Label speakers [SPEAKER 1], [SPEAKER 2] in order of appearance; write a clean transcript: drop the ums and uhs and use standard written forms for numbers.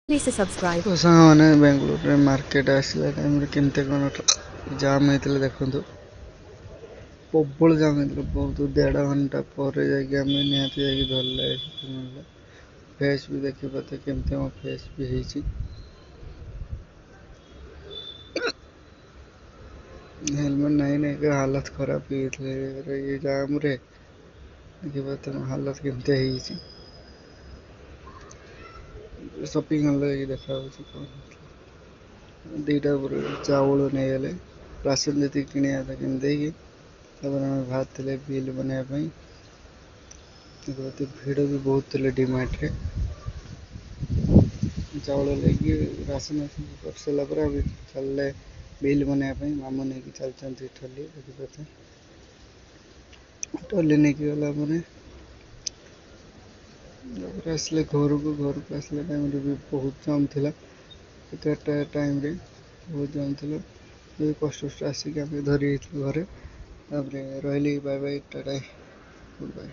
[SPEAKER 1] Please subscribe.
[SPEAKER 2] तो सामने Bengaluru market आसला टाइम केमती कौन जाम होता देखु प्रबल जाम होता बहुत 1.5 घंटा पर निहाती धरले फेस भी देखी पाते केमती मो फेस भी होती हेलमेट नहीं नहीं के हालत खराब ये जाम रे देखी पाते मो हालत केमती शॉपिंग मॉल देखा दीटा चावल नहीं गले राशन जी किणा था कि बाहर बिल बनवाई भिड़ भी बहुत थे डिमार्ट रे चावल लेके राशन कर सारापर चल बिल बनवाई मामू नहीं चलते ट्रली देखिए ट्रली नहीं गला आसले घर को आसला टाइम भी बहुत जाम था टाइम रे बहुत जाम थी कष्ट आसिक धरी घरे रही bye bye tata good bye.